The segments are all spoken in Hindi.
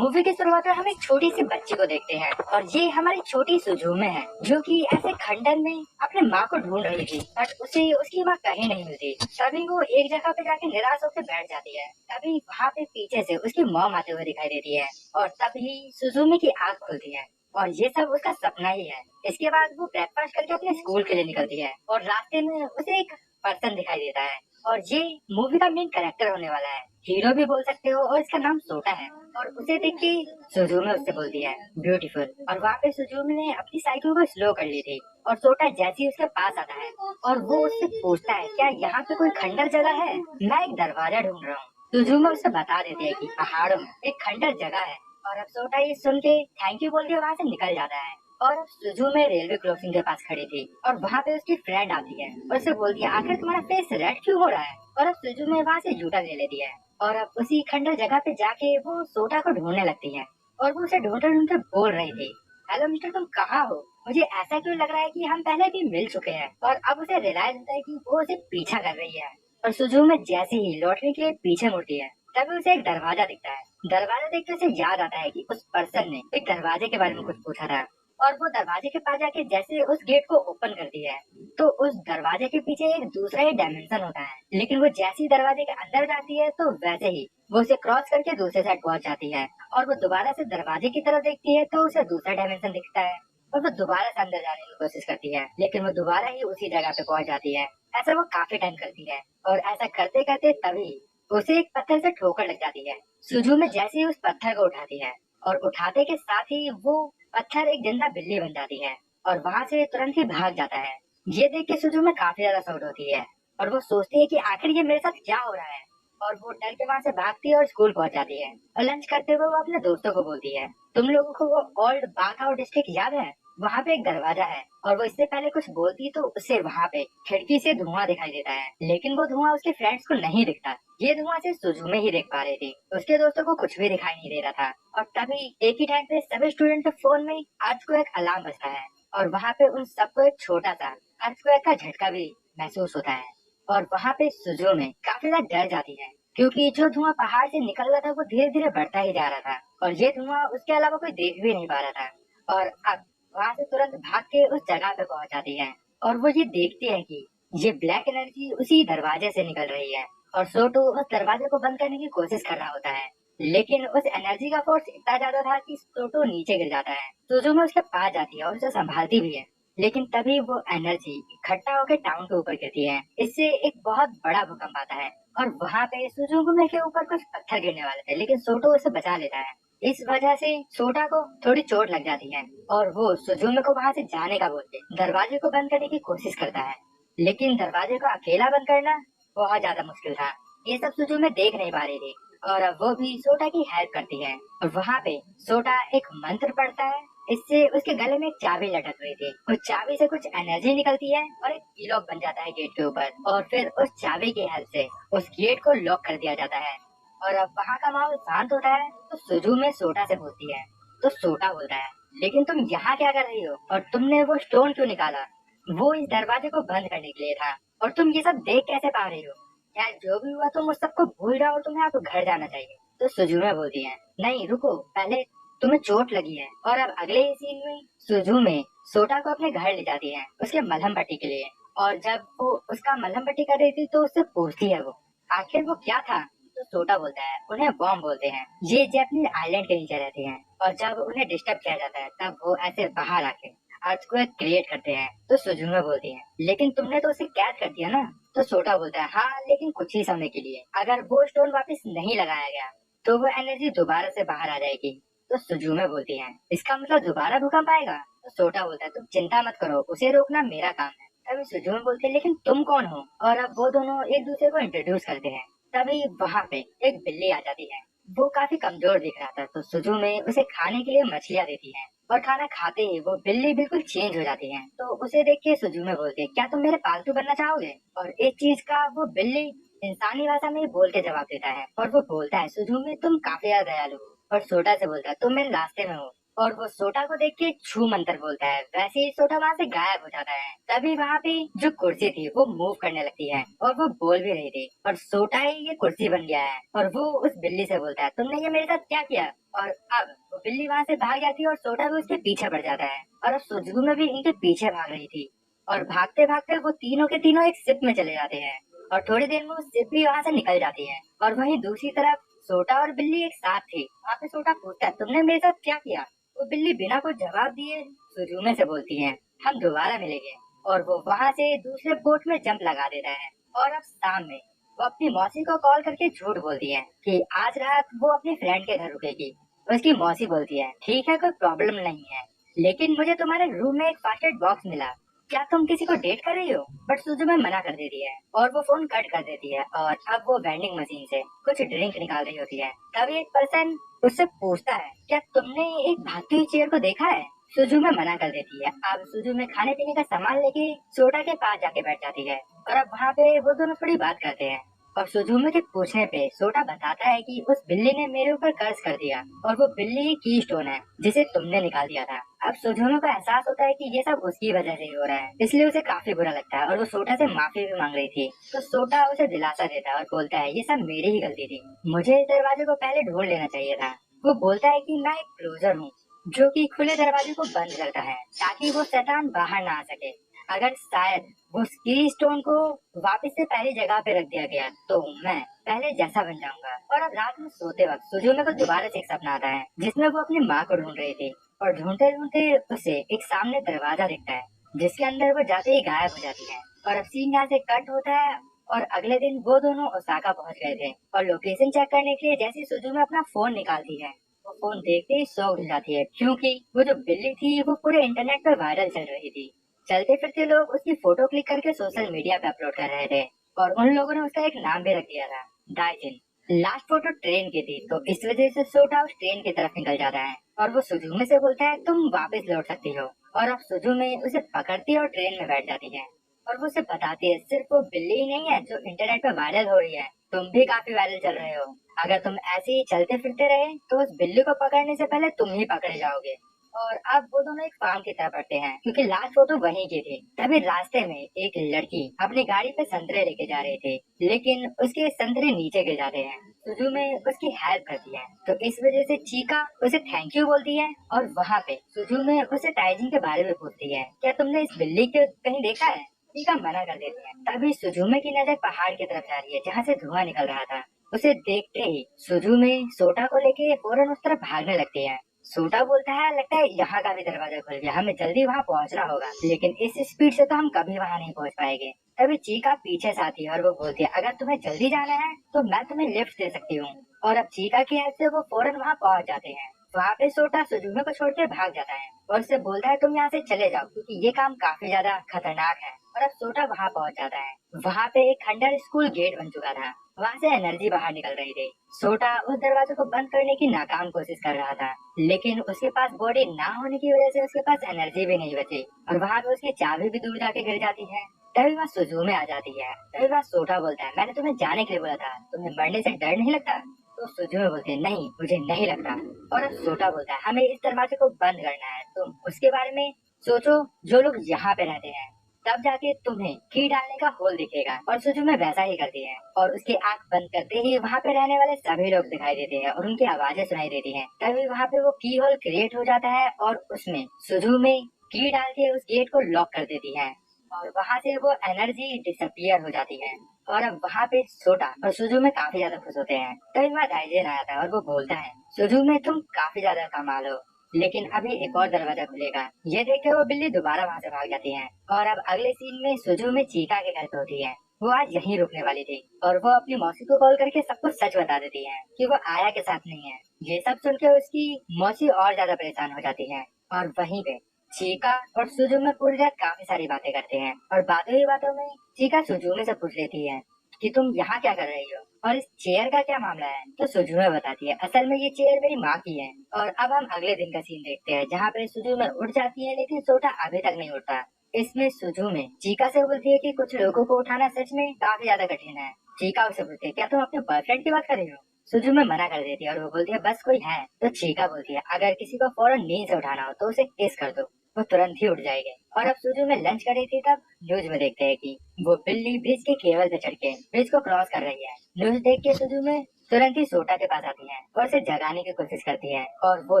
मूवी की शुरुआत में हम एक छोटी सी बच्ची को देखते हैं और ये हमारी छोटी सुजुमे है जो कि ऐसे खंडर में अपने माँ को ढूंढ रही थी, बट उसे उसकी माँ कहीं नहीं मिलती। तभी वो एक जगह पे जाके निराश होकर बैठ जाती है। तभी वहाँ पे पीछे से उसकी मॉम आते हुए दिखाई देती है और तभी सुजुमे की आँख खुलती है और ये सब उसका सपना ही है। इसके बाद वो ब्रेकफास्ट करके अपने स्कूल के लिए निकलती है और रास्ते में उसे एक पर्सन दिखाई देता है और ये मूवी का मेन कैरेक्टर होने वाला है, हीरो भी बोल सकते हो, और इसका नाम सोटा है। और उसे देख के सुजुमे उससे बोलती है ब्यूटीफुल, और वहाँ पे सुजुमे ने अपनी साइकिल को स्लो कर ली थी और सोटा जैसे ही उसके पास आता है और वो उससे पूछता है क्या यहाँ पे कोई खंडर जगह है, मैं एक दरवाजा ढूंढ रहा हूँ। सुजुमे उसे बता देती है कि पहाड़ों में एक खंडर जगह है और अब सोटा ये सुन के थैंक यू बोल के वहाँ से निकल जाता है। और अब सुजुमे रेलवे क्रॉसिंग के पास खड़ी थी और वहाँ पे उसकी फ्रेंड आती है और उसे बोलती है आखिर तुम्हारा फेस रेड क्यों हो रहा है, और अब सुजुमे वहाँ से जूता ले लेती है और अब उसी खंडर जगह पे जाके वो सोटा को ढूंढने लगती है और वो उसे ढूंढते ढूंढते बोल रही थी हेलो मिस्टर, तुम कहाँ हो, मुझे ऐसा क्यों लग रहा है कि हम पहले भी मिल चुके हैं। और अब उसे रियलाइज होता है कि वो उसे पीछा कर रही है और सुजुमे जैसे ही लौटने के लिए पीछे मुड़ती है तभी उसे एक दरवाजा दिखता है। दरवाजा देख के उसे याद आता है कि उस पर्सन ने एक दरवाजे के बारे में कुछ पूछा था और वो दरवाजे के पास जाके जैसे उस गेट को ओपन करती है तो उस दरवाजे के पीछे एक दूसरा ही डायमेंशन होता है, लेकिन वो जैसे ही दरवाजे के अंदर जाती है तो वैसे ही वो उसे क्रॉस करके दूसरे साइड पहुंच जाती है और वो दोबारा से दरवाजे की तरफ देखती है तो उसे दूसरा डायमेंशन दिखता है और वो दोबारा से अंदर जाने की कोशिश करती है लेकिन वो दोबारा ही उसी जगह पे पहुंच जाती है। ऐसा वो काफी टाइम करती है और ऐसा करते करते तभी उसे एक पत्थर से ठोकर लग जाती है। सुजू में जैसे ही उस पत्थर को उठाती है और उठाते के साथ ही वो पत्थर एक जिंदा बिल्ली बन जाती है और वहाँ से तुरंत ही भाग जाता है। ये देख के सुजू में काफी ज्यादा शॉक होती है और वो सोचती है कि आखिर ये मेरे साथ क्या हो रहा है, और वो डर के वहाँ से भागती है और स्कूल पहुँच जाती है। और लंच करते हुए वो अपने दोस्तों को बोलती है तुम लोगों को वो ओल्ड बाघाओ डिस्ट्रिक्ट याद है, वहाँ पे एक दरवाजा है। और वो इससे पहले कुछ बोलती तो उसे वहाँ पे खिड़की से धुआं दिखाई देता है, लेकिन वो धुआं उसके फ्रेंड्स को नहीं दिखता। ये धुआं सिर्फ सुजुमे ही देख पा रही थी, उसके दोस्तों को कुछ भी दिखाई नहीं दे रहा था। और तभी एक ही टाइम पे सभी स्टूडेंट के फोन में अर्थक्वेक अलार्म बजता है और वहाँ पे उन सबको एक छोटा सा अर्थक्वेक का झटका भी महसूस होता है। और वहाँ पे सुजुमे काफी ज्यादा डर जाती है क्योंकि जो धुआं पहाड़ से निकल रहा था वो धीरे धीरे बढ़ता ही जा रहा था और ये धुआं उसके अलावा कोई देख भी नहीं पा रहा था। और अब वहाँ से तुरंत भाग के उस जगह पे पहुंच जाती है और वो ये देखती है कि ये ब्लैक एनर्जी उसी दरवाजे से निकल रही है और सोटू उस दरवाजे को बंद करने की कोशिश कर रहा होता है, लेकिन उस एनर्जी का फोर्स इतना ज्यादा था कि सोटू नीचे गिर जाता है। सुजुमे उसके पास जाती है और उसे संभालती भी है, लेकिन तभी वो एनर्जी इकट्ठा होकर टाउन के ऊपर गिरती है। इससे एक बहुत बड़ा भूकंप आता है और वहाँ पे सुजुमे के ऊपर कुछ पत्थर गिरने वाले थे, लेकिन सोटू उसे बचा लेता है। इस वजह से सोटा को थोड़ी चोट लग जाती है और वो सुजुमे को वहाँ से जाने का बोलते दरवाजे को बंद करने की कोशिश करता है, लेकिन दरवाजे को अकेला बंद करना बहुत ज्यादा मुश्किल था। ये सब सुजुमे देख नहीं पा रही थी और अब वो भी सोटा की हेल्प करती है और वहाँ पे सोटा एक मंत्र पढ़ता है। इससे उसके गले में एक चाबी लटक रही थी, उस चाबी से कुछ एनर्जी निकलती है और एक की लॉक बन जाता है गेट के ऊपर और फिर उस चाबी की हेल्प से उस गेट को लॉक कर दिया जाता है। और अब वहाँ का माहौल शांत होता है तो सुजुमे सोटा से पूछती है तो सोटा बोलता है लेकिन तुम यहाँ क्या कर रही हो और तुमने वो स्टोन क्यों निकाला, वो इस दरवाजे को बंद करने के लिए था, और तुम ये सब देख कैसे पा रही हो, यार जो भी हुआ तुम उस सबको भूल जाओ और तुम्हें अब घर जाना चाहिए। तो सुजुमे बोलती है नहीं रुको, पहले तुम्हें चोट लगी है। और अब अगले ही सीन में सुजुमे सोटा को अपने घर ले जाती है उसके मलहम पट्टी के लिए, और जब वो उसका मलहम पट्टी कर रही थी तो उससे पूछती है वो आखिर वो क्या था। तो सोटा बोलता है उन्हें बॉम्ब बोलते हैं, ये जैपनीज आइलैंड के नीचे रहते हैं और जब उन्हें डिस्टर्ब किया जाता है तब वो ऐसे बाहर आके अर्थक्वेक क्रिएट करते हैं। तो सुजुमे बोलती है लेकिन तुमने तो उसे कैद कर दिया ना। तो सोटा बोलता है हाँ लेकिन कुछ ही समय के लिए, अगर वो स्टोन वापस नहीं लगाया गया तो वो एनर्जी दोबारा से बाहर आ जाएगी। तो सुजुमे बोलती है इसका मतलब दोबारा भूकंप आएगा। तो सोटा बोलता है तुम चिंता मत करो, उसे रोकना मेरा काम है। तभी सुजुमे बोलते हैं लेकिन तुम कौन हो, और अब वो दोनों एक दूसरे को इंट्रोड्यूस करते हैं। तभी वहाँ पे एक बिल्ली आ जाती है, वो काफी कमजोर दिख रहा था तो सुजुमे उसे खाने के लिए मछलियाँ देती है और खाना खाते ही वो बिल्ली बिल्कुल चेंज हो जाती है। तो उसे देख के सुजुमे बोलते हैं क्या तुम मेरे पालतू बनना चाहोगे, और एक चीज का वो बिल्ली इंसानी भाषा में बोल के जवाब देता है और वो बोलता है सुजुमे तुम काफी ज्यादा दयालु हो, और सोटा से बोलता है तुम मेरे रास्ते में हो और वो सोटा को देख के छू मंतर बोलता है। वैसे ही सोटा वहाँ से गायब हो जाता है। तभी वहाँ पे जो कुर्सी थी वो मूव करने लगती है और वो बोल भी रही थी और सोटा ही ये कुर्सी बन गया है। और वो उस बिल्ली से बोलता है, तुमने ये मेरे साथ क्या किया? और अब वो बिल्ली वहाँ से भाग जाती है और सोटा भी उसके पीछे पड़ जाता है। और अब सुजुगु भी इनके पीछे भाग रही थी और भागते भागते वो तीनों के तीनों एक शिप में चले जाते हैं और थोड़ी देर में वो शिप भी वहाँ से निकल जाती है। और वहीं दूसरी तरफ सोटा और बिल्ली एक साथ थी। वहाँ पे सोटा पूछता है, तुमने मेरे साथ क्या किया? वो बिल्ली बिना कुछ जवाब दिए सुजुमे से बोलती है, हम दोबारा मिलेंगे। और वो वहाँ से दूसरे बोट में जंप लगा देता है। और अब शाम में वो अपनी मौसी को कॉल करके झूठ बोलती है कि आज रात वो अपनी फ्रेंड के घर रुकेगी। उसकी मौसी बोलती है, ठीक है, कोई प्रॉब्लम नहीं है, लेकिन मुझे तुम्हारे रूम में एक फर्स्ट एड बॉक्स मिला, क्या तुम किसी को डेट कर रही हो? बट सुजुमे मना कर देती है और वो फोन कट कर देती है। और अब वो वेंडिंग मशीन से कुछ ड्रिंक निकाल रही होती है। तभी एक पर्सन उससे पूछता है, क्या तुमने एक भागती हुई चेयर को देखा है? सुजुमे मना कर देती है। अब सुजुमे खाने पीने का सामान लेके सोटा के पास जाके बैठ जाती है और अब वहाँ पे वो दोनों थोड़ी बात करते हैं। और सुजुमे के पूछने पे सोटा बताता है कि उस बिल्ली ने मेरे ऊपर कर्ज कर दिया और वो बिल्ली ही की स्टोन है जिसे तुमने निकाल दिया था। अब सुजुमे को एहसास होता है कि ये सब उसकी वजह से ही हो रहा है, इसलिए उसे काफी बुरा लगता है और वो सोटा से माफी भी मांग रही थी। तो सोटा उसे दिलासा देता है और बोलता है, ये सब मेरी ही गलती थी, मुझे इस दरवाजे को पहले ढूंढ लेना चाहिए था। वो बोलता है कि मैं एक क्लोजर हूँ जो कि खुले दरवाजे को बंद करता है ताकि वो शैतान बाहर ना आ सके। अगर शायद वो की स्टोन को वापस से पहली जगह पे रख दिया गया तो मैं पहले जैसा बन जाऊंगा। और अब रात में सोते वक्त सुजुमे को दोबारा से एक सपना आता है जिसमें वो अपनी माँ को ढूंढ रही थी और ढूंढते ढूंढते उसे एक सामने दरवाजा दिखता है जिसके अंदर वो जाते ही गायब हो जाती है। और अब सीन यहाँ से कट होता है और अगले दिन वो दोनों ओसाका पहुंच गए थे और लोकेशन चेक करने के लिए जैसे सुजुमे अपना फोन निकालती है वो फोन देखते ही शॉक हो जाती है क्योंकि वो जो बिल्ली थी वो पूरे इंटरनेट पर वायरल चल रही थी। चलते फिरते लोग उसकी फोटो क्लिक करके सोशल मीडिया पे अपलोड कर रहे थे और उन लोगों ने उसका एक नाम भी रख दिया था, डाइजिन। लास्ट फोटो ट्रेन की थी तो इस वजह से सोटा उस ट्रेन की तरफ निकल जाता है और वो सुजुमे से बोलता है, तुम वापस लौट सकती हो। और अब सुजुमे उसे पकड़ती है और ट्रेन में बैठ जाती है और वो उसे बताती है, सिर्फ वो बिल्ली ही नहीं है जो इंटरनेट पे वायरल हो रही है, तुम भी काफी वायरल चल रहे हो। अगर तुम ऐसे ही चलते फिरते रहे तो उस बिल्ली को पकड़ने से पहले तुम ही पकड़े जाओगे। और अब वो दोनों एक फार्म की तरफ बढ़ते हैं क्योंकि लास्ट फोटो वहीं की थी। तभी रास्ते में एक लड़की अपनी गाड़ी पे संतरे लेके जा रही थी लेकिन उसके संतरे नीचे गिर जाते हैं। सुजुमे उसकी हेल्प करती है तो इस वजह से चीका उसे थैंक यू बोलती है और वहाँ पे सुजुमे उसे टाइजिंग के बारे में पूछती है, क्या तुमने इस बिल्ली को कहीं देखा है? चीका मना कर देती है। तभी सुजुमे की नजर पहाड़ की तरफ जा रही है जहाँ से धुआं निकल रहा था। उसे देखते ही सुजुमे सोटा को लेके फौरन उस तरफ भागने लगती है। सोटा बोलता है, लगता है यहाँ का भी दरवाजा खुल गया, हमें जल्दी वहाँ पहुँचना होगा, लेकिन इस स्पीड से तो हम कभी वहाँ नहीं पहुँच पाएंगे। तभी चीका पीछे से आती है और वो बोलती है, अगर तुम्हें जल्दी जाना है तो मैं तुम्हें लिफ्ट दे सकती हूँ। और अब चीका की हेल्प से वो फौरन वहाँ पहुँच जाते हैं। वहाँ पे सोटा सुजुमे को छोड़ के भाग जाता है और उससे बोलता है, तुम यहाँ से चले जाओ क्योंकि ये काम काफी ज्यादा खतरनाक है। और अब सोटा वहाँ पहुँच जाता है। वहाँ पे एक खंडर स्कूल गेट बन चुका था, वहाँ से एनर्जी बाहर निकल रही थी। सोटा उस दरवाजे को बंद करने की नाकाम कोशिश कर रहा था लेकिन उसके पास बॉडी ना होने की वजह से उसके पास एनर्जी भी नहीं बची और वहाँ पे उसकी चाबी भी दूर जाके गिर जाती है। तभी वहाँ सुजुमे आ जाती है। तभी वहाँ सोटा बोलता है, मैंने तुम्हें जाने के लिए बोला था, तुम्हें मरने से डर नहीं लगता? तो सुजुमे बोलते हैं, नहीं मुझे नहीं लगता। और अब सोटा बोलता है, हमें इस दरवाजे को बंद करना है, तुम उसके बारे में सोचो, जो लोग यहाँ पे रहते हैं, तब जाके तुम्हें की डालने का होल दिखेगा। और सुजुमे वैसा ही करती है और उसके आंख बंद करते ही वहाँ पे रहने वाले सभी लोग दिखाई देते हैं और उनकी आवाजें सुनाई देती हैं। तभी वहाँ पे वो की होल क्रिएट हो जाता है और उसमें सुजुमे की डाल के उस गेट को लॉक कर देती है और वहाँ से वो एनर्जी डिसअपियर हो जाती है। और अब वहाँ पे सोटा और सुजुमे काफी ज्यादा खुश होते हैं। तभी वहाँ डाइजेन आया था और वो बोलता है, सुजुमे तुम काफी ज्यादा कमाल हो, लेकिन अभी एक और दरवाजा खुलेगा। ये देख के वो बिल्ली दोबारा वहाँ से भाग जाती है। और अब अगले सीन में सुजुमे चीका के घर पे होती है। वो आज यहीं रुकने वाली थी और वो अपनी मौसी को कॉल करके सब कुछ सच बता देती है कि वो आया के साथ नहीं है। ये सब सुन के उसकी मौसी और ज्यादा परेशान हो जाती है। और वहीं पे चीका और सुजुमे पूरी रात काफी सारी बातें करते हैं और बातों ही बातों में चीका सुजुमे से पूछ लेती है कि तुम यहाँ क्या कर रही हो और इस चेयर का क्या मामला है? तो सुजुमे बताती है, असल में ये चेयर मेरी माँ की है। और अब हम अगले दिन का सीन देखते हैं जहाँ पे सुजुमे उठ जाती है लेकिन सोटा अभी तक नहीं उठता। इसमें सुजुमे चीका से बोलती है कि कुछ लोगों को उठाना सच में काफी ज्यादा कठिन है। चीका उसे बोलती है, क्या तुम अपने बॉयफ्रेंड की बात कर रही हो? सुजुमे मना कर देती है और वो बोलती है बस कोई है। तो चीका बोलती है अगर किसी को फौरन नींद से उठाना हो तो उसे किस कर दो, वो तुरंत ही उठ जाएगी। और अब सुजुमे लंच कर रही थी तब न्यूज में देखते हैं कि वो बिल्ली ब्रिज के केबल पे चढ़ के ब्रिज को क्रॉस कर रही है। न्यूज देख के सुजुमे तुरंत ही सोटा के पास आती है और उसे जगाने की कोशिश करती है और वो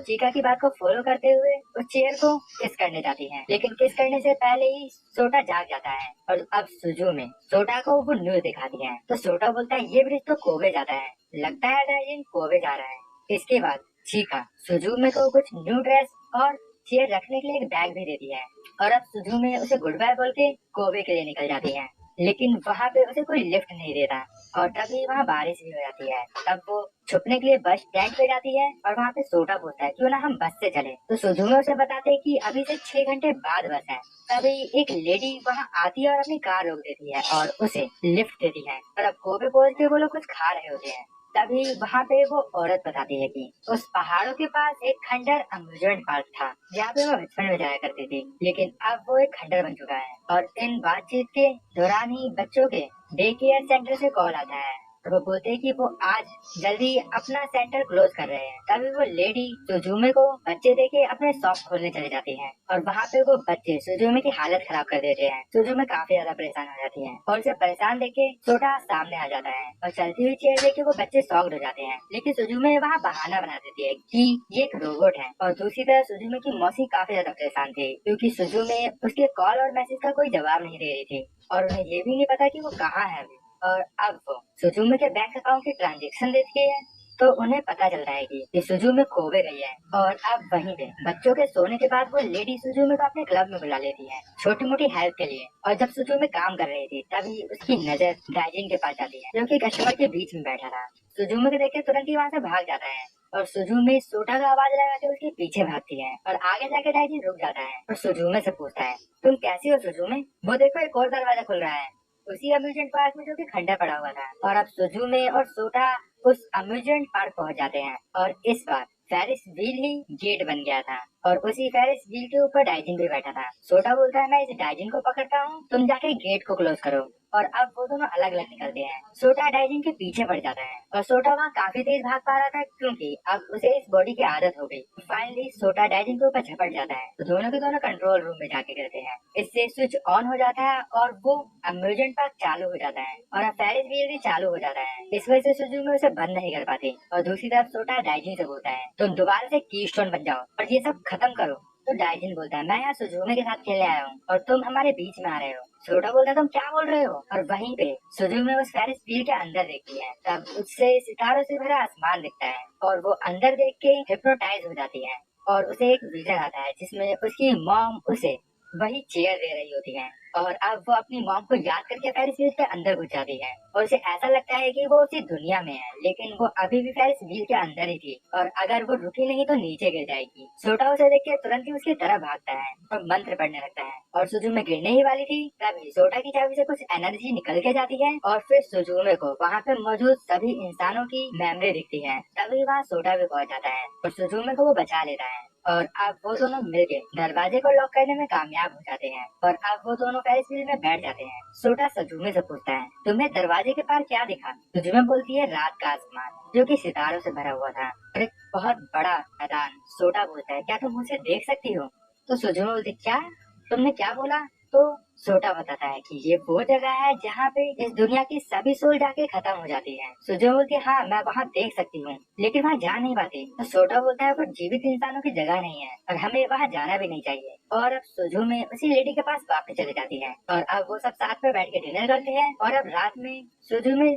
चीका की बात को फॉलो करते हुए उस चेयर को किस करने जाती है, लेकिन किस करने से पहले ही सोटा जाग जाता है। और अब सुजुमे सोटा को वो न्यूज दिखाती है तो सोटा बोलता है ये ब्रिज तो कोबे जाता है, लगता है डाइजिन कोबे जा रहा है। इसके बाद चीका सुजुमे को कुछ न्यू ड्रेस और चेयर रखने के लिए एक बैग भी देती है और अब सुजुमे उसे गुड बाय बोल के कोबे के लिए निकल जाती है, लेकिन वहाँ पे उसे कोई लिफ्ट नहीं देता। और तभी वहाँ बारिश भी हो जाती है। तब वो छुपने के लिए बस स्टैंड पे जाती है और वहाँ पे सोटा पूछता है क्यों ना हम बस से चले। तो सुजुमे उसे बताते हैं कि अभी से 6 घंटे बाद बस है। तभी एक लेडी वहाँ आती है और अपनी कार रोक देती है और उसे लिफ्ट देती है। और अब कोबे पहुँच के वो लोग कुछ खा रहे होते हैं। तभी वहाँ पे वो औरत बताती है कि उस पहाड़ों के पास एक खंडर अम्यूजमेंट पार्क था जहाँ पे वो बचपन में जाया करती थी, लेकिन अब वो एक खंडर बन चुका है। और इन बातचीत के दौरान ही बच्चों के डे केयर सेंटर से कॉल आता है और वो बोलते हैं कि वो आज जल्दी अपना सेंटर क्लोज कर रहे हैं। तभी वो लेडी सुजुमे को बच्चे देके अपने शॉप खोलने चले जाती है और वहाँ पे वो बच्चे सुजुमे की हालत खराब कर देते हैं। सुजुमे काफी ज्यादा परेशान हो जाती है और उसे परेशान देख के सोटा सामने आ जाता है और चलती हुई चेयर देख के वो बच्चे शॉक्ड हो जाते हैं। लेकिन सुजुमे वहाँ बहाना बना देती है कि ये एक रोबोट है। और दूसरी तरफ सुजुमे की मौसी काफी ज्यादा परेशान थी क्योंकि सुजुमे उसके कॉल और मैसेज का कोई जवाब नहीं दे रही थी और उन्हें ये भी नहीं पता कि वो कहाँ है अभी। और अब वो सुजुमे के बैंक अकाउंट की ट्रांजेक्शन देखती है तो उन्हें पता चलता है कि सुजुमे खोबे गई है। और अब वहीं पे बच्चों के सोने के बाद वो लेडी सुजुमे को अपने क्लब में बुला लेती है छोटी मोटी हेल्प के लिए। और जब सुजुमे काम कर रही थी तभी उसकी नजर डाइजिन के पास जाती है जो कि कस्टमर के बीच में बैठा था। सुजुमे को देख के तुरंत ही वहाँ से भाग जाता है और सुजुमे सोटा का आवाज लगा के उसके पीछे भागती है और आगे जाके डाइजिन रुक जाता है और सुजुमे से पूछता है तुम कैसी हो सुजुमे। वो देखो एक और दरवाजा खुल रहा है उसी अम्यूजमेंट पार्क में जो कि खंडर पड़ा हुआ था। और अब सुजुमे और सोटा उस अम्यूजमेंट पार्क पहुंच जाते हैं और इस बार फेरिस व्हील ही गेट बन गया था और उसी फेरिस व्हील के ऊपर डाइजिन भी बैठा था। सोटा बोलता है मैं इस डाइजिन को पकड़ता हूँ, तुम जाके गेट को क्लोज करो। और अब वो दोनों अलग अलग निकलते हैं। सोटा डाइजिन के पीछे पड़ जाता है और सोटा वहाँ काफी तेज भाग पा रहा था क्योंकि अब उसे इस बॉडी की आदत हो गई। फाइनली सोटा डाइजिन के ऊपर झपट जाता है तो दोनों के दोनों कंट्रोल रूम में जाके गिरते हैं। इससे स्विच ऑन हो जाता है और वो अम्यूजमेंट पार्क चालू हो जाता है और अब फेरिस व्हील भी चालू हो जाता है। इस वजह से सुजुमे उसे बंद नहीं कर पाते। और दूसरी तरफ सोटा डाइजिन से बोलता है तुम दोबारा से कीस्टोन बन जाओ और ये सब खत्म करो। तो डाइजिन बोलता है मैं यहाँ सुजुमे के साथ खेलने आया हूँ और तुम हमारे बीच में आ रहे हो। सोटा बोलता है तुम क्या बोल रहे हो। और वहीं पे सुजुमे उस फेरिस व्हील के अंदर देखती है तब उससे सितारों से भरा आसमान दिखता है और वो अंदर देख के हिप्नोटाइज हो जाती है और उसे एक विजन आता है जिसमें उसकी मॉम उसे वही चेयर दे रही होती है। और अब वो अपनी मॉम को याद करके फेरिस व्हील के अंदर घुस जाती है और उसे ऐसा लगता है कि वो उसी दुनिया में है लेकिन वो अभी भी फेरिस व्हील के अंदर ही थी और अगर वो रुकी नहीं तो नीचे गिर जाएगी। सोटा उसे देख के तुरंत ही उसकी तरफ भागता है और मंत्र पढ़ने लगता है और सुजुमे गिरने ही वाली थी तभी सोटा की चाबी से कुछ एनर्जी निकल के जाती है और फिर सुजुमे को वहाँ पे मौजूद सभी इंसानों की मेमोरी दिखती है। तभी वहाँ सोटा भी पहुँच जाता है और सुजुमे को वो बचा लेता है और अब वो दोनों मिलके दरवाजे को लॉक करने में कामयाब हो जाते हैं और अब वो दोनों फेरिस व्हील में बैठ जाते हैं। सोटा सुजुमे से पूछता है तुम्हें दरवाजे के पार क्या दिखा। सुजुमे बोलती है रात का आसमान जो कि सितारों से भरा हुआ था और एक बहुत बड़ा मैदान। सोटा बोलता है क्या तुम उसे देख सकती हो। तो सुजुमे बोलती क्या तुमने क्या बोला। तो सोटा बताता है कि ये वो जगह है जहाँ पे इस दुनिया की सभी सोल जाके खत्म हो जाती है। सुजुमे बोलती है हाँ मैं वहाँ देख सकती हूँ लेकिन वहाँ जा नहीं पाती। तो सोटा बोलता है वो जीवित इंसानों की जगह नहीं है और हमें वहाँ जाना भी नहीं चाहिए। और अब सुजुमे उसी लेडी के पास वापस चली जाती है और अब वो सब साथ में बैठ के डिनर करते हैं। और अब रात में सुजुमे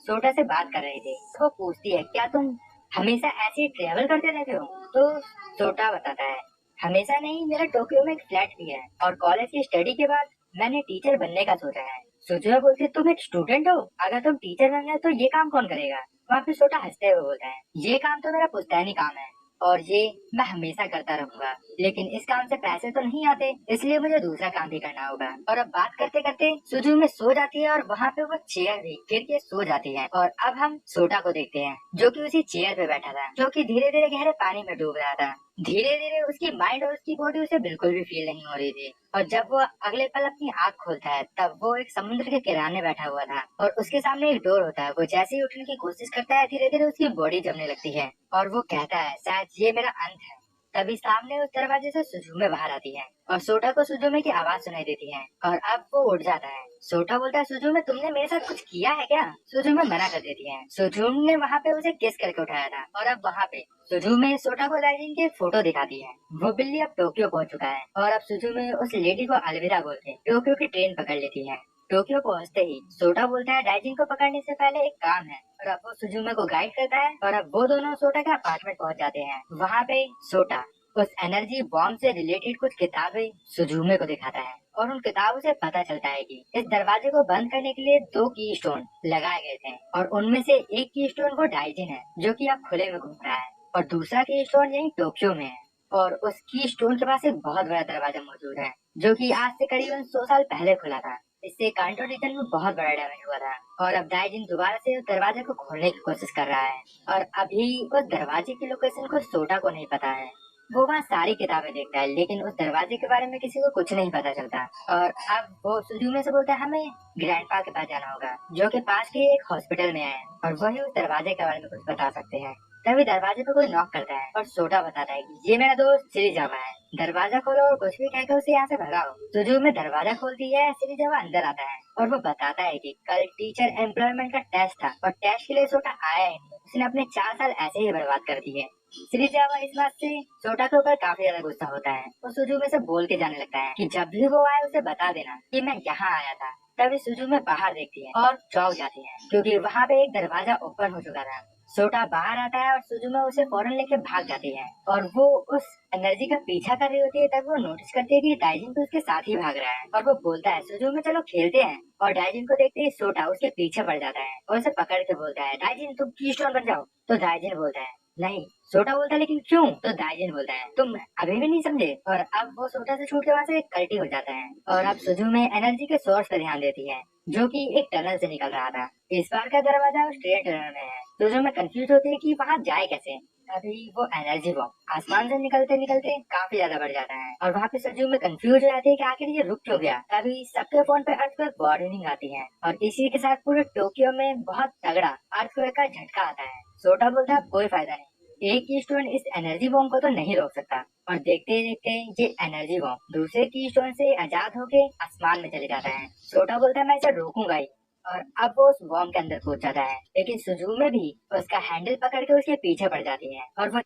सोटा से बात कर रही थी तो पूछती है क्या तुम हमेशा ऐसे ट्रेवल करते रहते हो। तो सोटा बताता है हमेशा नहीं, मेरा टोक्यो में एक फ्लैट भी है और कॉलेज की स्टडी के बाद मैंने टीचर बनने का सोचा है। सुजुमे बोलती है तुम एक स्टूडेंट हो, अगर तुम टीचर बन गए तो ये काम कौन करेगा। वहाँ पे छोटा हंसते हुए बोलता है ये काम तो मेरा पुश्तैनी काम है और ये मैं हमेशा करता रहूंगा, लेकिन इस काम से पैसे तो नहीं आते, इसलिए मुझे दूसरा काम भी करना होगा। और अब बात करते करते सुजुमे सो जाती है और वहाँ पे वो चेयर भी गिर के सो जाती है। और अब हम सोटा को देखते हैं जो कि उसी चेयर पे बैठा था, जो कि धीरे धीरे गहरे पानी में डूब रहा था। धीरे धीरे उसकी माइंड और उसकी बॉडी उसे बिल्कुल भी फील नहीं हो रही थी। और जब वो अगले पल अपनी आँख खोलता है तब वो एक समुद्र के किनारे बैठा हुआ था और उसके सामने एक डोर होता है। वो जैसे ही उठने की कोशिश करता है धीरे धीरे उसकी बॉडी जमने लगती है और वो कहता है शायद ये मेरा अंत है। तभी सामने उस दरवाजे से सुजुमे बाहर आती है और सोटा को सुजुमे की आवाज सुनाई देती है और अब वो उठ जाता है। सोटा बोलता है सुजुमे तुमने मेरे साथ कुछ किया है क्या? सुजुमे मना कर देती है। सुजुमे ने वहाँ पे उसे किस करके उठाया था और अब वहाँ पे सुजुमे सोटा को दाइजिन की फोटो दिखाती है। वो बिल्ली अब टोक्यो पहुँच चुका है और अब सुजुमे उस लेडी को अलविदा बोल के टोक्यो की ट्रेन पकड़ लेती है। टोक्यो पहुँचते ही सोटा बोलता है डाइजिन को पकड़ने से पहले एक काम है और अब वो सुजुमे को गाइड करता है और अब वो दोनों सोटा के अपार्टमेंट पहुँच जाते हैं। वहाँ पे सोटा उस एनर्जी बॉम्ब से रिलेटेड कुछ किताबें सुजुमे को दिखाता है और उन किताबों से पता चलता है कि इस दरवाजे को बंद करने के लिए 2 की स्टोन लगाए गए थे और उनमें से एक की स्टोन वो डाइजिन है जो कि अब खुले में घूम रहा है और दूसरा की स्टोन यही टोक्यो में है। और उस की स्टोन के पास एक बहुत बड़ा दरवाजा मौजूद है जो कि आज से करीबन 100 साल पहले खुला था। इससे कांटो रीजन में बहुत बड़ा डैमेज हुआ था और अब डाइजिन दोबारा से उस दरवाजे को खोलने की कोशिश कर रहा है और अभी उस दरवाजे की लोकेशन को सोटा को नहीं पता है। वो वहाँ सारी किताबें देखता है लेकिन उस दरवाजे के बारे में किसी को कुछ नहीं पता चलता। और अब वो सुजुमे से बोलता है हमें ग्रैंडपा के पास जाना होगा जो कि पास के एक हॉस्पिटल में है और वही उस दरवाजे के बारे में कुछ बता सकते हैं। तभी दरवाजे पे कोई नॉक करता है और सोटा बताता है कि ये मेरा दोस्त सिरिजावा है, दरवाजा खोलो और कुछ भी कहकर उसे यहाँ से भगाओ। सुजुमे दरवाजा खोलती है, सिरिजावा अंदर आता है और वो बताता है कि कल टीचर एम्प्लॉयमेंट का टेस्ट था और टेस्ट के लिए सोटा आया ही नहीं, उसने अपने 4 साल ऐसे ही बर्बाद कर दिए। श्रीजावा इस बात से सोटा के ऊपर काफी ज्यादा गुस्सा होता है। वो सुजुमे से बोल के जाने लगता है कि जब भी वो आए उसे बता देना कि मैं यहाँ आया था। तभी सुजुमे बाहर देखती है और चौंक जाती है क्योंकि वहाँ पे एक दरवाजा ओपन हो चुका था। सोटा बाहर आता है और सुजुमे उसे फौरन लेके भाग जाती है और वो उस एनर्जी का पीछा कर रही होती है। तब वो नोटिस करती है कि डाइजिन तो उसके साथ ही भाग रहा है और वो बोलता है सुजुमे चलो खेलते हैं। और डाइजिन को देखते ही सोटा उसके पीछे पड़ जाता है और उसे पकड़ के बोलता है डाइजिन तुम कीस्टोन बन जाओ। तो डाइजिन बोलता है नहीं। सोटा बोलता है लेकिन क्यों? तो दाइजिन बोलता है तुम अभी भी नहीं समझे। और अब वो सोटा से छूट के वहाँ से कल्टी हो जाता है और अब सुजुमे एनर्जी के सोर्स पर ध्यान देती है जो कि एक टनल से निकल रहा था। इस बार का दरवाजा उस ट्रेन टनल में है। सुजुमे कंफ्यूज होती है कि वहाँ जाए कैसे। अभी वो एनर्जी बॉम्ब आसमान से निकलते निकलते काफी ज्यादा बढ़ जाता है और वहाँ पे सुजुमे कंफ्यूज हो जाती है कि आखिर ये रुक क्यों गया। तभी सबके फोन पे अर्थक्वेक वार्निंग आती है और इसी के साथ पूरे टोक्यो में बहुत तगड़ा अर्थक्वेक का झटका आता है। सोटा बोलता है कोई फायदा नहीं, एक की स्टोन इस एनर्जी बॉम्ब को तो नहीं रोक सकता। और देखते ही देखते ये एनर्जी बॉम्ब दूसरे की स्टोन से आजाद होके आसमान में चले जाता है। छोटा बोलता है मैं इसे रोकूंगा ही और अब वो उस बॉम्ब के अंदर कूद जाता है लेकिन सुजुमे भी उसका हैंडल पकड़ के उसके पीछे पड़ जाती है और वो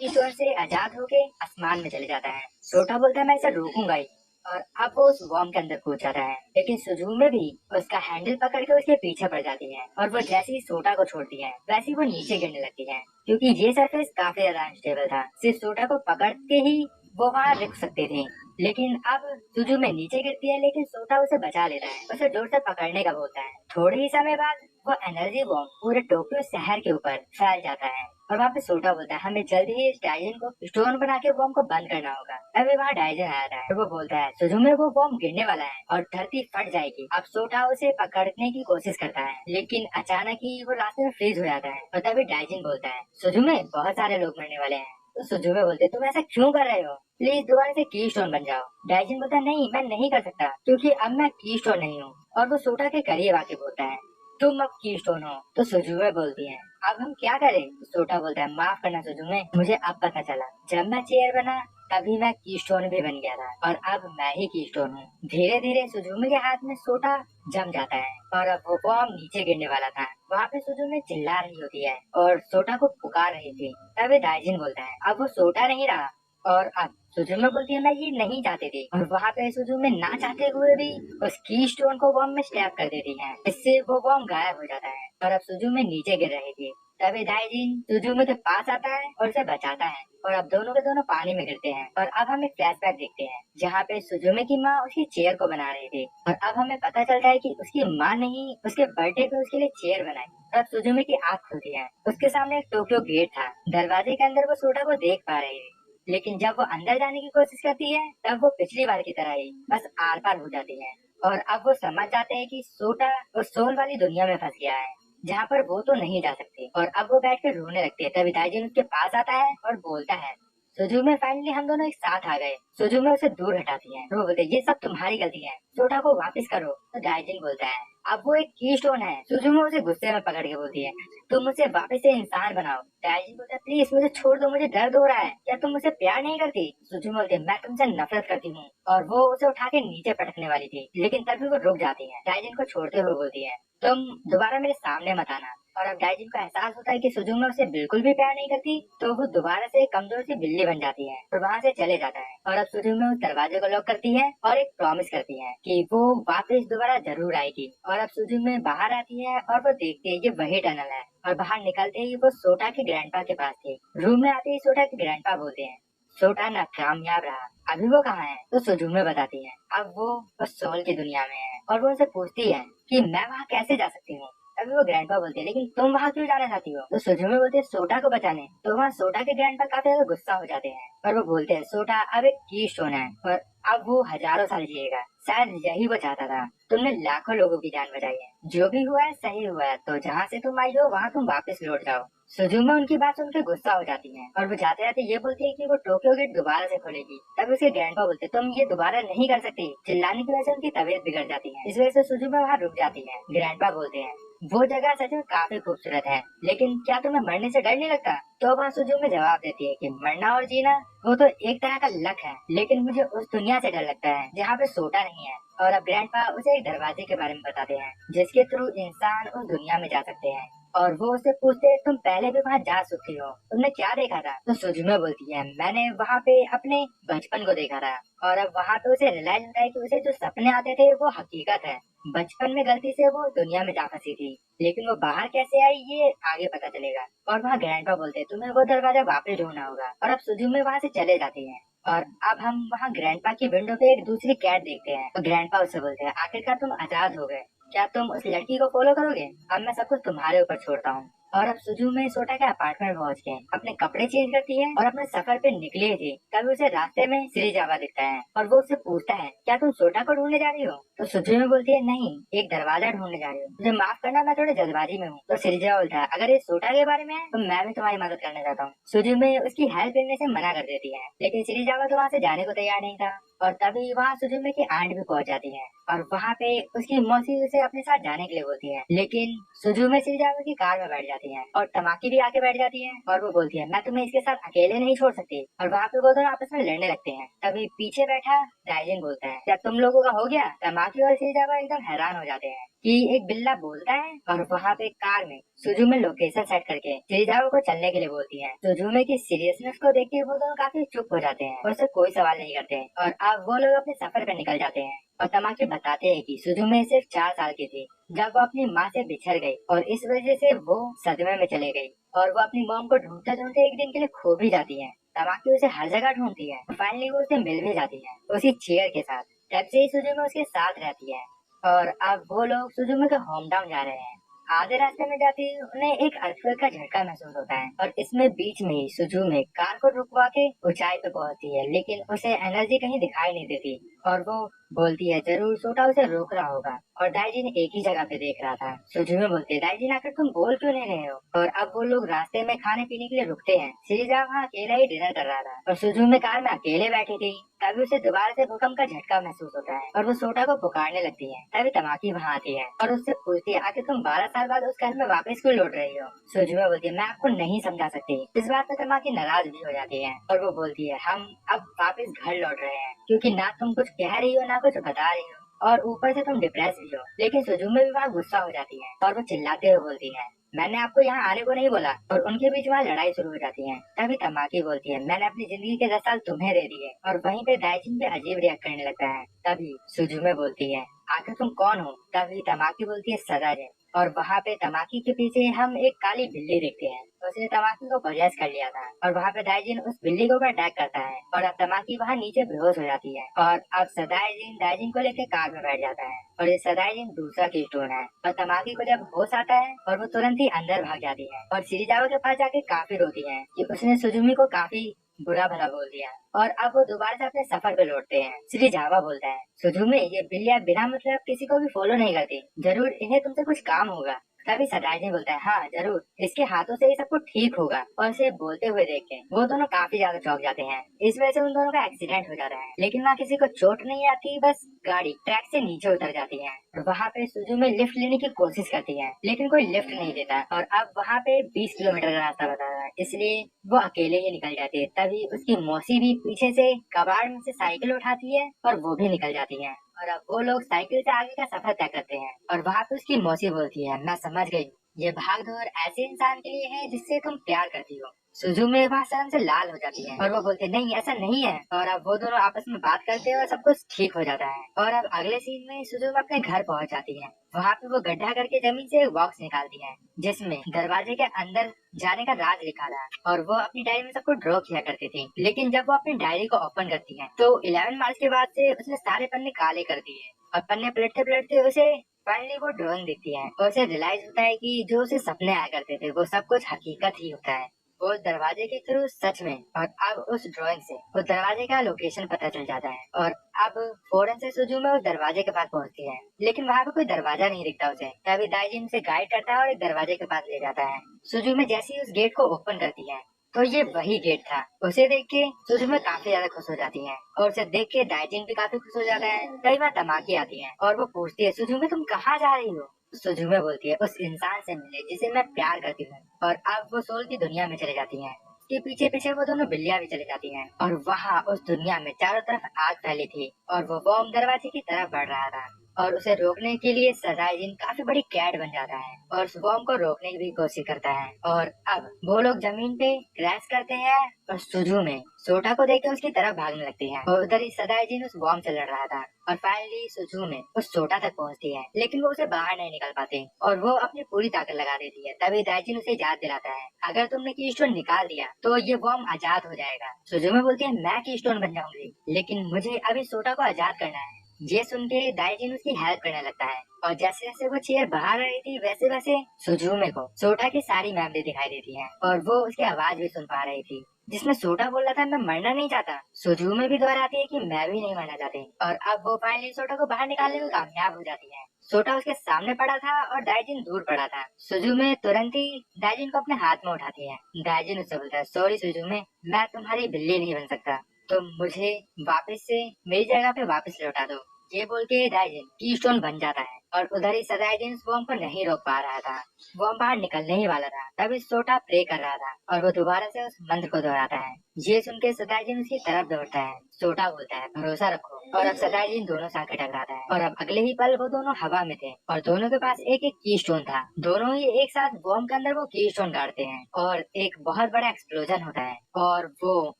ईश्वर से आजाद होके आसमान में चले जाता है। छोटा बोलता है मैं इसे रोकूंगा ही और अब वो उस बॉम्ब के अंदर कूद जाता है लेकिन सुजुमे भी उसका हैंडल पकड़ के उसके पीछे पड़ जाती है और वो जैसे ही सोटा को छोड़ती है वैसे ही वो नीचे गिरने लगती है क्योंकि ये सरफेस काफी ज्यादा अनस्टेबल था। सिर्फ सोटा को पकड़ के ही वो वहाँ रुक सकते थे लेकिन अब सुजुमे नीचे गिरती है लेकिन सोटा उसे बचा लेता है, उसे जोर से पकड़ने का बोलता है। थोड़े ही समय बाद वो एनर्जी बॉम्ब पूरे टोक्यो शहर के ऊपर फैल जाता है और वहाँ पे सोटा बोलता है हमें जल्दी ही इस डाइजन को स्टोन बना के बॉम्ब को बंद करना होगा। तभी वहाँ डाइजन आ रहा है तो वो बोलता है सुजुमे वो बॉम्ब गिरने वाला है और धरती फट जाएगी। अब सोटा उसे पकड़ने की कोशिश करता है लेकिन अचानक ही वो रास्ते में फ्रीज हो जाता है और तभी डाइजन बोलता है सुजुमे बहुत सारे लोग मरने वाले हैं। तो सुजुमे बोलते तुम ऐसा क्यों कर रहे हो, प्लीज दोबारा से की स्टोन बन जाओ। डाइजन बोलता है नहीं मैं नहीं कर सकता क्योंकि अब मैं की स्टोन नहीं हूँ। और वो सोटा के करीब आके बोलता है तुम अब की स्टोन हो। तो सुजुमे बोलती है अब हम क्या करें। तो सोटा बोलता है माफ करना सुजुमे, मुझे अब पता चला जब मैं चेयर बना तभी मैं की स्टोन भी बन गया था और अब मैं ही की स्टोन हूँ। धीरे धीरे सुजुमे के हाथ में सोटा जम जाता है और अब वो बॉम्ब नीचे गिरने वाला था। वहाँ पे सुजुमे चिल्ला रही होती है और सोटा को पुकार रही थी। तभी दाइजिन बोलता है अब वो सोटा नहीं रहा और अब सुजुमे बोलती है मैं ये नहीं चाहती थी। और वहाँ पे सुजुमे ना चाहते हुए भी उस की स्टोन को बॉम्ब में स्टैब कर देती है। इससे वो बॉम्ब गायब हो जाता है और अब सुजुमे नीचे गिर रही थी। तभी दाइजिन सुजुमे के पास आता है और उसे बचाता है और अब दोनों के दोनों पानी में गिरते हैं। और अब हम एक फ्लैशबैक देखते हैं जहाँ पे सुजुमे की माँ उसकी चेयर को बना रही थी और अब हमें पता चलता है कि उसकी माँ ने ही उसके बर्थडे पे उसके लिए चेयर बनाई। तब सुजुमे की आँख खुलती है, उसके सामने एक टोक्यो गेट था। दरवाजे के अंदर वो सोटा को देख पा रही थी, लेकिन जब वो अंदर जाने की कोशिश करती है तब वो पिछली बार की तरह ही बस आर पार हो जाती है। और अब वो समझ जाते हैं कि सोटा उस सोल वाली दुनिया में फंस गया है जहाँ पर वो तो नहीं जा सकती। और अब वो बैठ कर रोने लगती है। तभी ताइजन उसके पास आता है और बोलता है, सुजुमे फाइनली हम दोनों एक साथ आ गए। सुजुमे उसे दूर हटाती है। वो बोलते हैं, ये सब तुम्हारी गलती है, सोटा को वापस करो। तो दाइजिन बोलता है, अब वो एक की स्टोन है। सुजुमे उसे गुस्से में पकड़ के बोलती है, तुम मुझे वापस से इंसान बनाओ। दाइजिन बोलता है, प्लीज मुझे छोड़ दो, मुझे दर्द हो रहा है। क्या तुम मुझे प्यार नहीं करती? सुजुमे बोलती है, मैं तुमसे नफरत करती हूँ। और वो उसे उठा के नीचे पटकने वाली थी, लेकिन तभी वो रुक जाती है। दाइजिन को छोड़ते हुए बोलती है, तुम दोबारा मेरे सामने मत आना। और अब दाइजिन को एहसास होता है कि सुजुमे उसे बिल्कुल भी प्यार नहीं करती, तो वो दोबारा से एक कमजोर सी बिल्ली बन जाती है और वहाँ से चले जाता है। और अब सुजुमे उस दरवाजे को लॉक करती है और एक प्रॉमिस करती है कि वो वापस दोबारा जरूर आएगी। और अब सुजुमे बाहर आती है और वो देखती है ये वही टनल है। और बाहर निकलते ही वो सोटा के ग्रैंडपा के पास थी। रूम में आते ही सोटा के ग्रैंडपा बोलते हैं, सोटा ना कामयाब रहा, अभी वो कहाँ है? तो सुजुमे बताती है, अब वो उस सोल की दुनिया में है। और वो उनसे पूछती है कि मैं वहाँ कैसे जा सकती हूँ? अभी वो ग्रैंडपा बोलते हैं, लेकिन तुम वहाँ क्यों जाना चाहती हो? तो सुजुमे बोलते हैं, सोटा को बचाने। तो वहाँ सोटा के ग्रैंडपा काफी ज्यादा गुस्सा हो जाते हैं और वो बोलते हैं, सोटा अब एक की स्टोन है और अब वो हजारों साल जिएगा, शायद यही वो चाहता था। तुमने लाखों लोगों की जान बचाई है, जो भी हुआ है सही हुआ है, तो जहाँ से तुम आई हो वहाँ तुम वापस लौट जाओ। सुजुमे उनकी बात सुन के गुस्सा हो जाती है और वो जाते जाते ये बोलती है कि वो टोक्यो गेट दोबारा से खोलेगी। तब उसके ग्रैंडपा बोलते, तुम ये दोबारा नहीं कर सकती। चिल्लाने की वजह से उनकी तबीयत बिगड़ जाती है, इस वजह से सुजुमे वहाँ रुक जाती है। ग्रैंडपा बोलते हैं, वो जगह सच में काफी खूबसूरत है, लेकिन क्या तुम्हें मरने से डर नहीं लगता? तो वहाँ सुजुमे जवाब देती है कि मरना और जीना वो तो एक तरह का लक है, लेकिन मुझे उस दुनिया से डर लगता है जहाँ पे सोटा नहीं है। और अब ग्रैंडपा उसे एक दरवाजे के बारे में बताते हैं जिसके थ्रू इंसान उस दुनिया में जा सकते हैं। और वो उसे पूछते हैं, तुम पहले भी वहाँ जा चुकी हो, तुमने क्या देखा था? तो सुजुमे बोलती है, मैंने वहाँ पे अपने बचपन को देखा था। और अब वहाँ पे उसे रियलाइज होता है कि उसे जो सपने आते थे वो हकीकत है। बचपन में गलती से वो दुनिया में जा फंसी थी, लेकिन वो बाहर कैसे आई ये आगे पता चलेगा। और वहाँ ग्रैंडपा बोलते हैं, तुम्हें वो दरवाजा वापस ढूंढना होगा। और अब सुजुमे वहाँ से चले जाते हैं। और अब हम वहाँ ग्रैंडपा की विंडो पे एक दूसरी कैट देखते हैं। तो ग्रैंडपा उससे बोलते हैं, आखिरकार तुम आजाद हो गए, क्या तुम उस लड़की को फॉलो करोगे? अब मैं सब कुछ तुम्हारे ऊपर छोड़ता हूँ। और अब सुजुमे सोटा के अपार्टमेंट पहुंच के अपने कपड़े चेंज करती है और अपने सफर पे निकली थी। तभी उसे रास्ते में सिरिजावा दिखता है और वो उससे पूछता है, क्या तुम सोटा को ढूंढने जा रही हो? तो सुजुमे बोलती है, नहीं, एक दरवाजा ढूंढने जा रही हूँ, मुझे माफ करना, मैं थोड़ी जल्दबाजी में हूँ। तो सिरिजावा बोलता है, अगर ये सोटा के बारे में है तो मैं भी तुम्हारी मदद करना चाहता हूँ। सुजुमे उसकी हेल्प करने से मना कर देती है, लेकिन सिरिजावा तो वहाँ से जाने को तैयार नहीं था। और तभी वहाँ सुजुमे की आंट भी पहुंच जाती है और वहाँ पे उसकी मौसी उसे अपने साथ जाने के लिए बोलती है, लेकिन सुजुमे सिरिजावा की कार में बैठ जाती है और तमाकी भी आके बैठ जाती है। और वो बोलती है, मैं तुम्हें इसके साथ अकेले नहीं छोड़ सकती। और वहाँ पे वो दोनों आपस में लड़ने लगते हैं। तभी पीछे बैठा दाइजिन बोलता है, क्या तुम लोगों का हो गया? तमाकी और सिरिजावा एकदम हैरान हो जाते हैं कि एक बिल्ला बोलता है। और वहाँ पे कार में सुजुमे लोकेशन सेट करके सिरिजावा को चलने के लिए बोलती है। सुजुमे की सीरियसनेस को देख के वो दोनों काफी चुप हो जाते हैं और उससे कोई सवाल नहीं करते। और अब वो लोग अपने सफर पर निकल जाते हैं। और तमाकी बताते हैं कि सुजुमे सिर्फ 4 साल की थी जब वो अपनी माँ से बिछड़ गई और इस वजह से वो सदमे में चले गई। और वो अपनी मॉम को ढूंढते ढूंढते एक दिन के लिए खो भी जाती है। तमाकी उसे हर जगह ढूंढती है, फाइनली वो उसे मिल भी जाती है उसी चेयर के साथ। तब से ही सुजुमे उसके साथ रहती है। और अब वो लोग सुजुमे के होम टाउन जा रहे हैं। आधे रास्ते में जाते ही उन्हें एक अर्थक्वेक का झटका महसूस होता है और इसमें बीच में ही सुजुमे कार को रुकवा के ऊंचाई पे पहुंचती है, लेकिन उसे एनर्जी कहीं दिखाई नहीं देती। और वो बोलती है, जरूर सोटा उसे रोक रहा होगा और दाइजिन एक ही जगह पे देख रहा था। सुजुमे बोलती है, दाइजिन आखिर तुम बोल क्यों नहीं रहे हो? और अब वो लोग रास्ते में खाने पीने के लिए रुकते हैं। सिरिजावा वहाँ अकेला ही डिनर कर रहा था और सुजुमे कार में अकेले बैठी थी। तभी उसे दोबारा से भूकंप का झटका महसूस होता है और वो सोटा को पुकारने लगती है। तभी तमाकी वहाँ आती है और उससे पूछती है, आखिर तुम 12 साल बाद उस घर में वापस क्यों लौट रही हो? सुजुमे बोलती है, मैं आपको नहीं समझा सकती। इस बात पे तमाकी नाराज भी हो जाती है और वो बोलती है, हम अब वापस घर लौट रहे हैं क्योंकि ना तुम कुछ कह रही हो ना कुछ बता रही हो और ऊपर से तुम डिप्रेस भी हो। लेकिन सुजुमे भी वहाँ गुस्सा हो जाती है और वो चिल्लाते हुए बोलती है, मैंने आपको यहाँ आने को नहीं बोला। और उनके बीच वहाँ लड़ाई शुरू हो जाती है। तभी तमाकी बोलती है, मैंने अपनी जिंदगी के 10 साल तुम्हें दे दिए। और वहीं पे दाइजिन भी अजीब रिएक्ट करने लगता है। तभी सुजुमे बोलती है, आखिर तुम कौन हो? तभी तमाकी बोलती है, सदाजे, और वहाँ पे तमाकी के पीछे हम एक काली बिल्ली देखते हैं। उसने तमाकी को पजेस कर लिया था और वहाँ पे दाइजिन उस बिल्ली के ऊपर अटैक करता है और अब तमाकी वहाँ नीचे बेहोश हो जाती है और अब सदाइजिन दाइजिन को लेकर कार में बैठ जाता है और ये सदाइजिन दूसरा कीस्टोन है और तमाकी को जब होश आता है और वो तुरंत ही अंदर भाग जाती है और शिरीजावा के पास जाके काफी रोती है कि उसने सुजुमी को काफी बुरा भला बोल दिया। और अब वो दोबारा से अपने सफर पे लौटते हैं। श्री जावा बोलता है, सुजुमे ये बिल्लियां बिना मतलब किसी को भी फॉलो नहीं करती, जरूर इन्हें तुमसे कुछ काम होगा। तभी सदाइजिन बोलता है, हाँ जरूर, इसके हाथों से ये सब कुछ ठीक होगा। और इसे बोलते हुए देख के वो दोनों काफी ज्यादा चौंक जाते हैं। इस वजह से उन दोनों का एक्सीडेंट हो जाता है, लेकिन वहाँ किसी को चोट नहीं आती, बस गाड़ी ट्रैक से नीचे उतर जाती है। और वहाँ पे सुजुमे लिफ्ट लेने की कोशिश करती है, लेकिन कोई लिफ्ट नहीं देता। और अब वहाँ पे 20 किलोमीटर का रास्ता बता रहा है, इसलिए वो अकेले ही निकल जाती है। तभी उसकी मौसी भी पीछे से कबाड़ में से साइकिल उठाती है और वो भी निकल जाती है। और अब वो लोग साइकिल से आगे का सफर तय करते हैं। और वहाँ पे उसकी मौसी बोलती है, मैं समझ गई, ये भागदौड़ ऐसे इंसान के लिए है जिससे तुम प्यार करती हो। सुजुमे वहाँ शर्म से लाल हो जाती है और वो बोलते नहीं ऐसा नहीं है। और अब वो दोनों आपस में बात करते हैं और सब कुछ ठीक हो जाता है। और अब अगले सीन में सुजुमे अपने घर पहुँच जाती है। वहाँ पे वो गड्ढा करके जमीन से एक बॉक्स निकालती है जिसमें दरवाजे के अंदर जाने का राज लिखा था। और वो अपनी डायरी में सब कुछ ड्रॉ किया करती थी, लेकिन जब वो अपनी डायरी को ओपन करती है तो 11 मार्च के बाद से उसने सारे पन्ने काले कर दिए और पन्ने पलटते पलटते उसे फाइनली वो ड्राइंग दिखती है और उसे रियलाइज होता है कि जो उसे सपने आया करते थे वो सब कुछ हकीकत ही होता है। वो उस दरवाजे के थ्रू सच में, और अब उस ड्राइंग से उस दरवाजे का लोकेशन पता चल जाता है। और अब फौरन से सुजुमे उस दरवाजे के पास पहुंचती है, लेकिन वहाँ पे कोई दरवाजा नहीं दिखता उसे। तभी दाइजिन उसे गाइड करता है और एक दरवाजे के पास ले जाता है। सुजुमे जैसे ही उस गेट को ओपन करती है तो ये वही गेट था। उसे देख के सुजुमे काफी ज्यादा खुश हो जाती है और उसे देख के दाइजिन भी काफी खुश हो जाता है। कई बार तमाकी आती है और वो पूछती है, सुजुमे तुम कहाँ जा रही हो? सुजुमे बोलती है, उस इंसान से मिले जिसे मैं प्यार करती हूँ। और अब वो सोल की दुनिया में चले जाती हैं। उसके पीछे पीछे वो दोनों बिल्लियां भी चली जाती हैं और वहाँ उस दुनिया में चारों तरफ आग फैली थी और वो बॉम्ब दरवाजे की तरफ बढ़ रहा था। और उसे रोकने के लिए सदाइजिन काफी बड़ी कैट बन जाता है और उस बॉम्ब को रोकने की भी कोशिश करता है। और अब वो लोग जमीन पे क्रैश करते हैं और सुजुमे सोटा को देख के उसकी तरफ भागने लगती है और उधर ही सदाइजिन उस बॉम्ब से लड़ रहा था। और फाइनली सुजुमे उस सोटा तक पहुंचती है, लेकिन वो उसे बाहर नहीं निकाल पाते और वो अपनी पूरी ताकत लगा देती है। तभी दाइजिन उसे याद दिलाता है, अगर तुमने कीस्टोन निकाल दिया तो ये बॉम्ब आजाद हो जाएगा। सुजुमे बोलती है, मैं कीस्टोन बन जाऊंगी, लेकिन मुझे अभी सोटा को आजाद करना है। ये सुन के दाइजिन उसकी हेल्प करने लगता है और जैसे जैसे वो चेयर बाहर आ रही थी वैसे वैसे सुजुमे को सोटा की सारी मेमोरी दिखाई देती है और वो उसकी आवाज भी सुन पा रही थी, जिसमें सोटा बोल रहा था, मैं मरना नहीं चाहता। सुजुमे भी दोहराती है कि मैं भी नहीं मरना चाहती। और अब वो फाइनली सोटा को बाहर निकालने में कामयाब हो जाती है। सोटा उसके सामने पड़ा था और दाइजिन दूर पड़ा था। सुजुमे तुरंत ही दाइजिन को अपने हाथ में उठाती है। दाइजिन उससे बोलता है, सॉरी सुजुमे, मैं तुम्हारी बिल्ली नहीं बन सकता, तो मुझे वापस से मेरी जगह पे वापस लौटा दो। ये बोल के दाइजिन कीस्टोन बन जाता है और उधर ही सदाइजिन बॉम्ब को नहीं रोक पा रहा था। बॉम्ब बाहर निकलने ही वाला था, तभी सोटा प्रे कर रहा था और वो दोबारा से उस मंत्र को दोहराता है। ये सुन के सदाइजिन उसकी तरफ दौड़ता है। सोटा बोलता है, भरोसा रखो। और अब सदाइजिन दोनों साथ टकराता है और अब अगले ही पल वो दोनों हवा में थे और दोनों के पास एक एक कीस्टोन था। दोनों ही एक साथ बॉम्ब के अंदर वो कीस्टोन गाड़ते हैं और एक बहुत बड़ा एक्सप्लोजन होता है और वो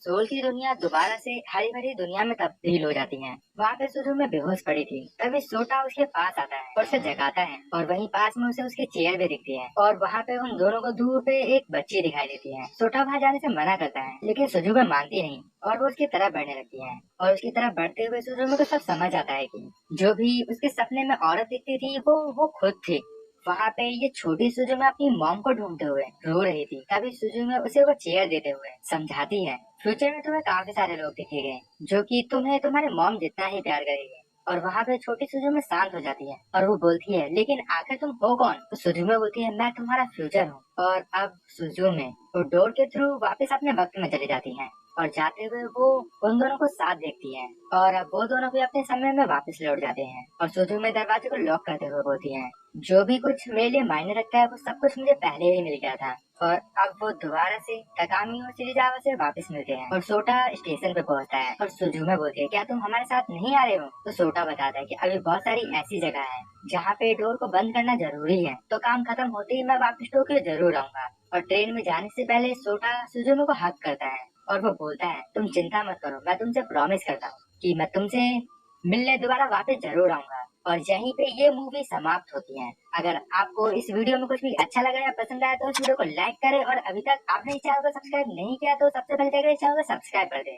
सोल की दुनिया दोबारा से हरी भरी दुनिया में तब्दील हो जाती है। वहाँ पे सुजुमे बेहोश पड़ी थी, तभी सोटा उसके पास आता है और उसे जगाता है और वहीं पास में उसे उसकी चेयर भी दिखती है और वहाँ पे उन दोनों को दूर पे एक बच्ची दिखाई देती है। सोटा वहाँ जाने से मना करता है, लेकिन सुजुमे मानती नहीं और वो उसकी तरफ बढ़ने लगती है। और उसकी तरफ बढ़ते हुए सुजुमे को सब समझ आता है कि जो भी उसके सपने में औरत दिखती थी वो खुद थी। वहाँ पे ये छोटी सुजुमे अपनी मॉम को ढूंढते हुए रो रही थी। तभी सुजुमे उसे वो चेयर देते हुए समझाती है, फ्यूचर में तुम्हें काफी सारे लोग दिखेंगे जो कि तुम्हें तुम्हारे मॉम जितना ही प्यार करेंगे। और वहाँ पे छोटी सुजुमे शांत हो जाती है और वो बोलती है, लेकिन आखिर तुम हो कौन? तो सुजुमे बोलती है, मैं तुम्हारा फ्यूचर हूँ। और अब सुजुमे वो डोर के थ्रू वापस अपने वक्त में चली जाती है और जाते हुए वो उन दोनों को साथ देखती है और अब वो दोनों भी अपने समय में वापस लौट जाते हैं। और सुजुमे दरवाजे को लॉक करते हुए बोलती है, जो भी कुछ मेरे लिए मायने रखता है वो सब कुछ मुझे पहले ही मिल गया था। और अब वो दोबारा से तकामी और शिरीजावा से वापस मिलते हैं और सोटा स्टेशन पे पहुंचता है और सुजुमे बोलती है, क्या तुम हमारे साथ नहीं आ रहे हो? तो सोटा बताता है कि अभी बहुत सारी ऐसी जगह है जहाँ पे डोर को बंद करना जरूरी है, तो काम खत्म होते ही मैं वापस टोक्यो जरूर आऊंगा। और ट्रेन में जाने से पहले सोटा सुजुमे को हक करता है और वो बोलता है, तुम चिंता मत करो, मैं तुमसे प्रॉमिस करता हूँ कि मैं तुमसे मिलने दोबारा वापस जरूर आऊंगा। और यहीं पे ये मूवी समाप्त होती है। अगर आपको इस वीडियो में कुछ भी अच्छा लगा या पसंद आया तो इस वीडियो को लाइक करें, और अभी तक आपने इस चैनल को सब्सक्राइब नहीं किया तो सबसे पहले जाकर इस चैनल को सब्सक्राइब कर दें।